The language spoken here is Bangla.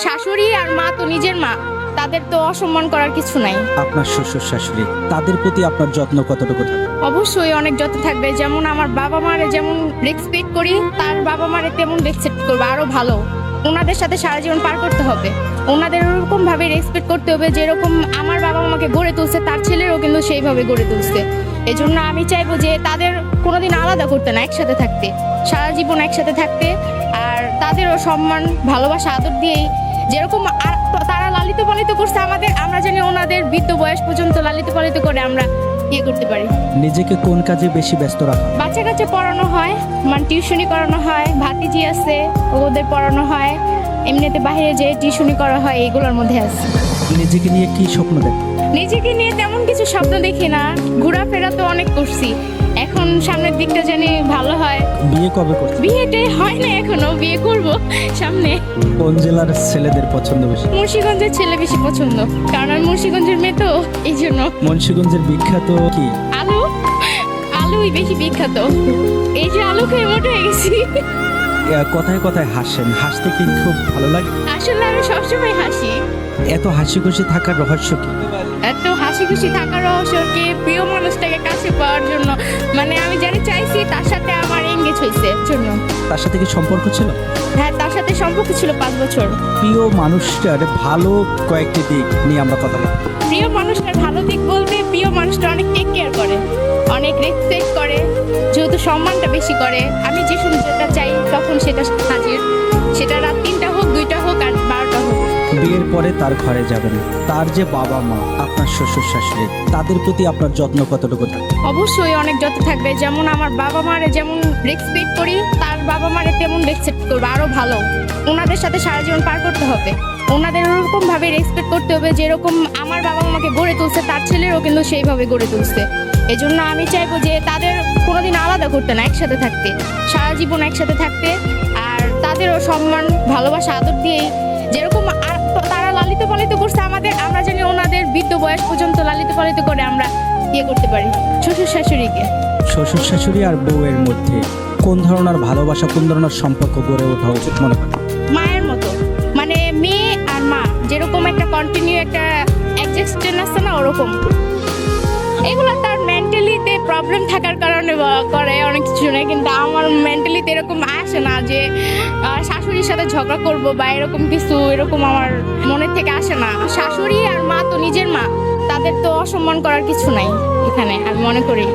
শাশুড়ি আর মা তো নিজের মা, তাদের তো অসম্মান করার কিছু নাই। আপনার শ্বশুর শাশুড়ি তাদের প্রতি আপনার যত্ন কতটুকু থাকে? অবশ্যই অনেক যত্ন থাকবে। যেমন আমার বাবা মারে যেমন রেসপেক্ট করি, তার বাবা মারে তেমন রেসপেক্ট করবো, আরো ভালো। ওনাদের সাথে সারা জীবন পার করতে হবে, ওনাদের ওরকম ভাবে রেসপেক্ট করতে হবে যেরকম আমার বাবা আমাকে গড়ে তুলছে, তার ছেলেরও কিন্তু সেইভাবে গড়ে তুলছে। এই জন্য আমি চাইবো যে তাদের কোনোদিন আলাদা করতে না, একসাথে থাকতে, সারা জীবন একসাথে থাকতে। আর তাদেরও সম্মান ভালোবাসা আদর দিয়েই যেরকম তারা লালিত পালিত করছে আমাদের, আমরা জানি ওনাদের বৃদ্ধ বয়স পর্যন্ত লালিত পালিত করে আমরা করতে পারি। নিজেকে কোন কাজে বেশি ব্যস্ত রাখা? বাচ্চা কাচ্চা পড়ানো হয়, মানে টিউশনি করানো হয়, ভাতিজি আছে ওদের পড়ানো হয়, এমনিতে বাইরে যে টিউশনি করা হয়, এগুলোর মধ্যে আছে। নিজেকে নিয়ে কি স্বপ্ন দেখেন? নিজেকে নিয়ে তেমন কিছু স্বপ্ন দেখি না, ঘোরাফেরা তো অনেক করছি, এখন সামনের দিকটা জানি ভালো হয়। বিয়ে কবে করছেন? বিয়েটা হয় না এখনো, বিয়ে করব সামনে। কোন জেলার ছেলেদের পছন্দ বেশি? মুন্সিগঞ্জের ছেলে বেশি পছন্দ, কারণ আমি মুন্সিগঞ্জের মেয়ে তো, এই জন্য। মুন্সিগঞ্জের বিখ্যাত কি? আলু, আলুই বেশি বিখ্যাত। এই যে আলু খেয়ে মোটা হয়ে গেছি। কথায় কথায় হাসেন, হাসতে কি খুব ভালো লাগে? আসলে আমি সবসময় হাসি। এত হাসি খুশি থাকার রহস্য কি? এত হাসি খুশি থাকার রহস্য কি? প্রিয় মানুষটাকে কাছে পাওয়ার জন্য, মানে আমি জানি চাইছি, তার সাথে আমার এঙ্গেজ হয়েছে জন্য। তার সাথে কি সম্পর্ক ছিল? হ্যাঁ, তার সাথে সম্পর্ক ছিল 5 বছর। প্রিয় মানুষটার ভালো কয়েকটি দিক নিয়ে আমরা কথা বলবো। প্রিয় মানুষটার ভালো দিক বলতে, প্রিয় মানুষটা অনেক টেক কেয়ার করে, অনেক রেসপেক্ট করে, যেহেতু সম্মানটা বেশি করে। আমি যে সুন্দরটা চাই তখন সেটা হাজির, সেটা রাত 3টা হোক, 2টা হোক, আর 12টা হোক। বিয়ের পরে তার ঘরে যাবেন, তার যে বাবা মা, আপনার শ্বশুর শাশুড়ি, তাদের প্রতি আপনার যত্ন কতটুকু থাকে? অবশ্যই অনেক যত্ন থাকবে। যেমন আমার বাবা মারে যেমন রেসপেক্ট করি, তার বাবা মারে তেমন রেসপেক্ট করবো, আরো ভালো। ওনাদের সাথে সারা জীবন পার করতে হবে, ওনাদের ওরকম ভাবে রেসপেক্ট করতে হবে যেরকম আমার বাবা আমাকে গড়ে তুলছে, তার ছেলেরও কিন্তু সেইভাবে গড়ে তুলছে। এই জন্য আমি চাইবো যে তাদের কোনোদিন আলাদা করতে না, একসাথে থাকতে, সারা জীবন একসাথে থাকতে। আর তাদেরও সম্মান ভালোবাসা আদর দিয়েই যেরকম তারা লালিত পালিত করছে আমাদের, আমরা জানি ওনাদের বৃদ্ধ বয়স পর্যন্ত লালিত পালিত করে আমরা করতে পারি। শ্বশুর শাশুড়িকে, শ্বশুর শাশুড়ি আর বউয়ের মধ্যে কোন ধরনের ভালোবাসা, কোন ধরনের সম্পর্ক গড়ে ওঠা উচিত মনে করেন? মায়ের মতো, মানে মেয়ে আর মা যেরকম একটা কন্টিনিউ একটা অ্যাডজাস্টেন্স আছে না, ওরকম। এগুলো তার মেন্টালিতে প্রবলেম থাকার কারণে করে অনেক কিছু নেই, কিন্তু আমার মেন্টালিতে এরকম আসে না যে শাশুড়ির সাথে ঝগড়া করব বা এরকম কিছু, এরকম আমার মনের থেকে আসে না। শাশুড়ি আর মা তো নিজের মা, তাদের তো অসম্মান করার কিছু নাই এখানে, আমি মনে করি।